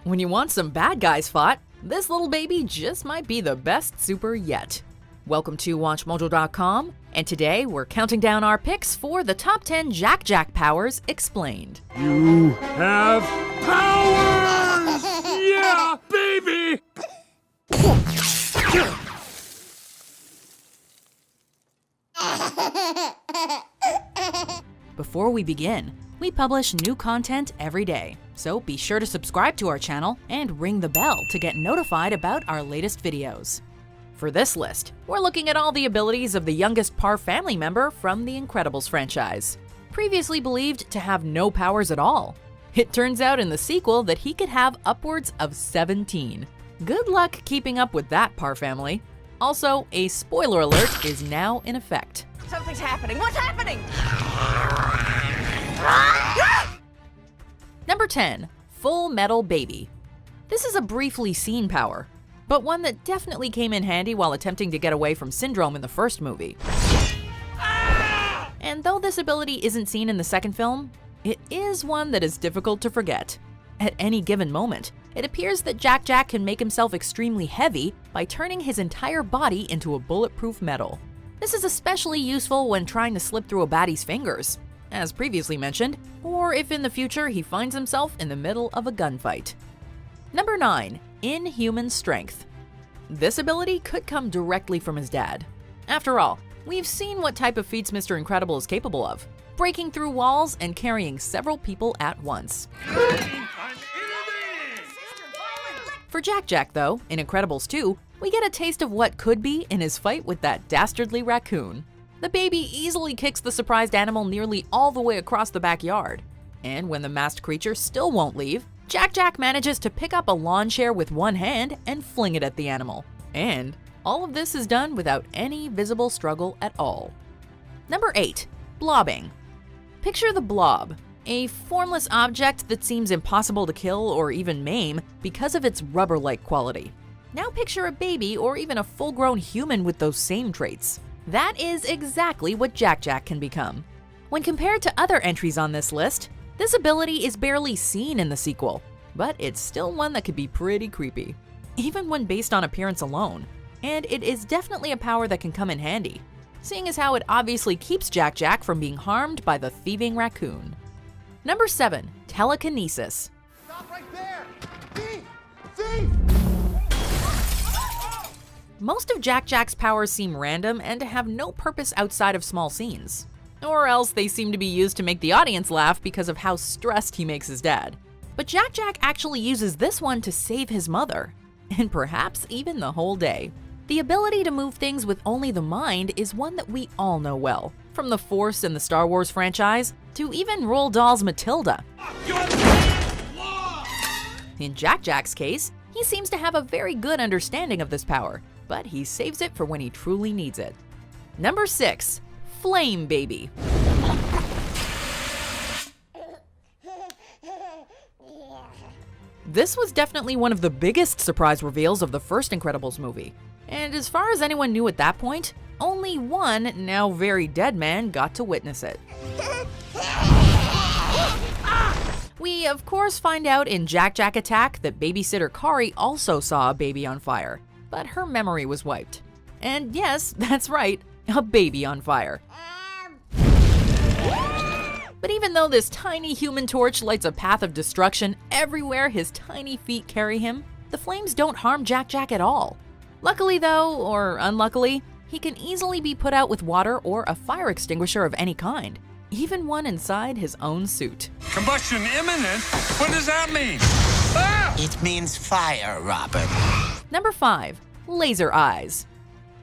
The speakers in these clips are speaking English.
When you want some bad guys fought, this little baby just might be the best super yet. Welcome to WatchMojo.com, and today we're counting down our picks for the top 10 Jack powers explained. You have powers! Yeah, baby! Before we begin, we publish new content every day, so be sure to subscribe to our channel and ring the bell to get notified about our latest videos. For this list, we're looking at all the abilities of the youngest Par family member from the Incredibles franchise, previously believed to have no powers at all. It turns out in the sequel that he could have upwards of 17. Good luck keeping up with that, Par family. Also, a spoiler alert is now in effect. Something's happening. What's happening? Number 10. Full Metal Baby. This is a briefly seen power, but one that definitely came in handy while attempting to get away from Syndrome in the first movie. And though this ability isn't seen in the second film, it is one that is difficult to forget. At any given moment, it appears that Jack can make himself extremely heavy by turning his entire body into a bulletproof metal. This is especially useful when trying to slip through a baddie's fingers, as previously mentioned, or if in the future he finds himself in the middle of a gunfight. Number 9. Inhuman Strength. This ability could come directly from his dad. After all, we've seen what type of feats Mr. Incredible is capable of, breaking through walls and carrying several people at once. For Jack though, in Incredibles 2, we get a taste of what could be in his fight with that dastardly raccoon. The baby easily kicks the surprised animal nearly all the way across the backyard. And when the masked creature still won't leave, Jack manages to pick up a lawn chair with one hand and fling it at the animal. And all of this is done without any visible struggle at all. Number 8. Blobbing. Picture the blob, a formless object that seems impossible to kill or even maim because of its rubber-like quality. Now picture a baby or even a full-grown human with those same traits. That is exactly what Jack can become. When compared to other entries on this list, this ability is barely seen in the sequel, but it's still one that could be pretty creepy, even when based on appearance alone. And it is definitely a power that can come in handy, seeing as how it obviously keeps Jack from being harmed by the thieving raccoon. Number 7. Telekinesis. Stop right there! Thief! Thief! Most of Jack's powers seem random and have no purpose outside of small scenes. Or else they seem to be used to make the audience laugh because of how stressed he makes his dad. But Jack actually uses this one to save his mother, and perhaps even the whole day. The ability to move things with only the mind is one that we all know well, from the Force in the Star Wars franchise to even Roald Dahl's Matilda. In Jack's case, he seems to have a very good understanding of this power, but he saves it for when he truly needs it. Number 6. Flame Baby. This was definitely one of the biggest surprise reveals of the first Incredibles movie. And as far as anyone knew at that point, only one, now very dead man got to witness it. We of course find out in Jack Attack that babysitter Kari also saw a baby on fire, but her memory was wiped. And yes, that's right, a baby on fire. But even though this tiny human torch lights a path of destruction everywhere his tiny feet carry him, the flames don't harm Jack at all. Luckily though, or unluckily, he can easily be put out with water or a fire extinguisher of any kind, even one inside his own suit. Combustion imminent? What does that mean? Ah! It means fire, Robin. Number 5. Laser Eyes.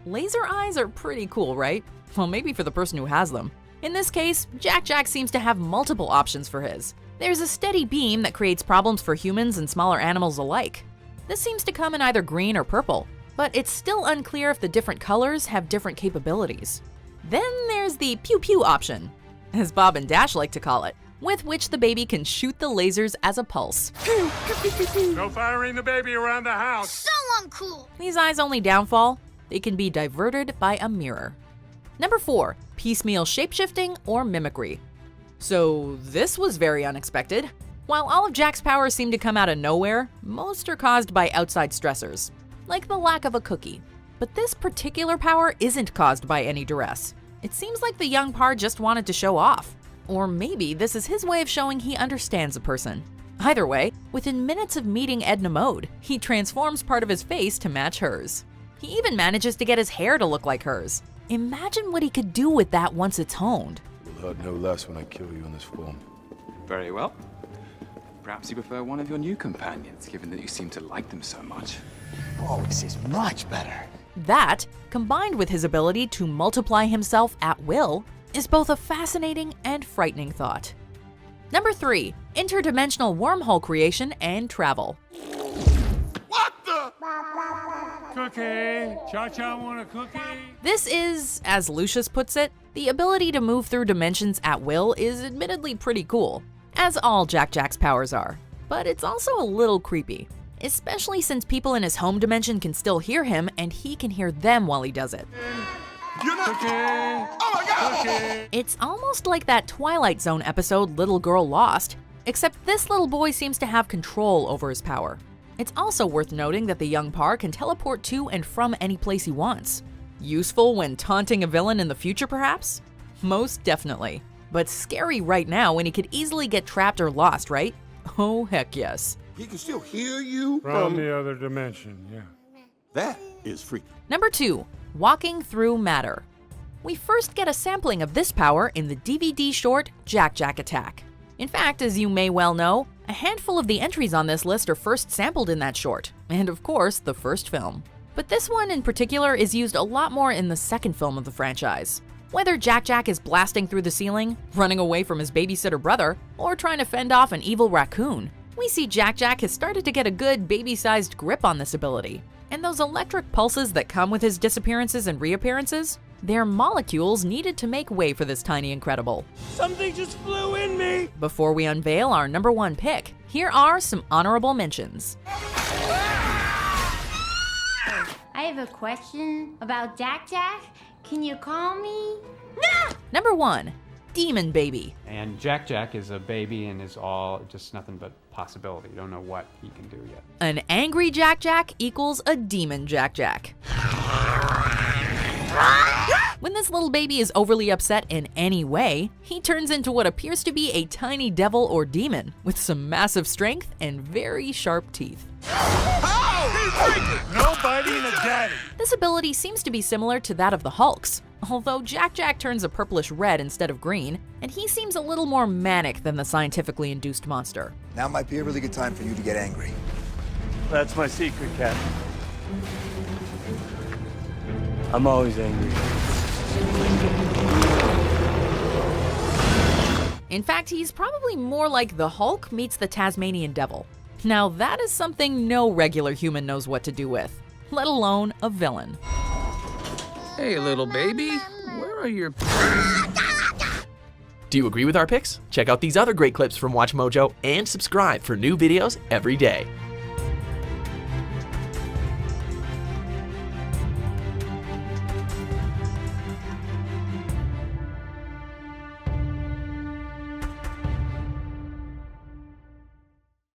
Laser eyes are pretty cool, right? Well, maybe for the person who has them. In this case, Jack seems to have multiple options for his. There's a steady beam that creates problems for humans and smaller animals alike. This seems to come in either green or purple, but it's still unclear if the different colors have different capabilities. Then there's the pew option, as Bob and Dash like to call it, with which the baby can shoot the lasers as a pulse. No firing the baby around the house. So uncool! These eyes' only downfall, they can be diverted by a mirror. Number 4. Piecemeal shapeshifting or mimicry. So this was very unexpected. While all of Jack's powers seem to come out of nowhere, most are caused by outside stressors, like the lack of a cookie. But this particular power isn't caused by any duress. It seems like the young par just wanted to show off. Or maybe this is his way of showing he understands a person. Either way, within minutes of meeting Edna Mode, he transforms part of his face to match hers. He even manages to get his hair to look like hers. Imagine what he could do with that once it's honed. You'll hurt no less when I kill you in this form. Very well. Perhaps you prefer one of your new companions, given that you seem to like them so much. Oh, this is much better. That, combined with his ability to multiply himself at will, is both a fascinating and frightening thought. Number 3, interdimensional wormhole creation and travel. What the? Cookie. Cha-Cha want a cookie? This is, as Lucius puts it, the ability to move through dimensions at will is admittedly pretty cool, as all Jack's powers are. But it's also a little creepy, especially since people in his home dimension can still hear him and he can hear them while he does it. You're not. Cookie. Oh my God! Cookie. It's almost like that Twilight Zone episode Little Girl Lost, except this little boy seems to have control over his power. It's also worth noting that the young par can teleport to and from any place he wants. Useful when taunting a villain in the future, perhaps? Most definitely. But scary right now when he could easily get trapped or lost, right? Oh, heck yes. He can still hear you From the other dimension, yeah. That is freaky. Number 2, walking through matter. We first get a sampling of this power in the DVD short Jack Attack. In fact, as you may well know, a handful of the entries on this list are first sampled in that short, and of course, the first film. But this one in particular is used a lot more in the second film of the franchise. Whether Jack is blasting through the ceiling, running away from his babysitter brother, or trying to fend off an evil raccoon, we see Jack has started to get a good baby-sized grip on this ability. And those electric pulses that come with his disappearances and reappearances, they're molecules needed to make way for this tiny incredible. Something just flew in me. Before we unveil our number 1 pick, here are some honorable mentions. I have a question about Jack. Can you call me? Number 1, Demon Baby. And Jack is a baby and is all just nothing but possibility. You don't know what he can do yet. An angry Jack equals a demon Jack. When this little baby is overly upset in any way, he turns into what appears to be a tiny devil or demon with some massive strength and very sharp teeth. No biting a daddy. This ability seems to be similar to that of the Hulk's, although Jack turns a purplish red instead of green, and he seems a little more manic than the scientifically induced monster. Now might be a really good time for you to get angry. That's my secret, Cat. I'm always angry. In fact, he's probably more like the Hulk meets the Tasmanian Devil. Now that is something no regular human knows what to do with, let alone a villain. Hey, little baby. Where are your... Do you agree with our picks? Check out these other great clips from WatchMojo and subscribe for new videos every day.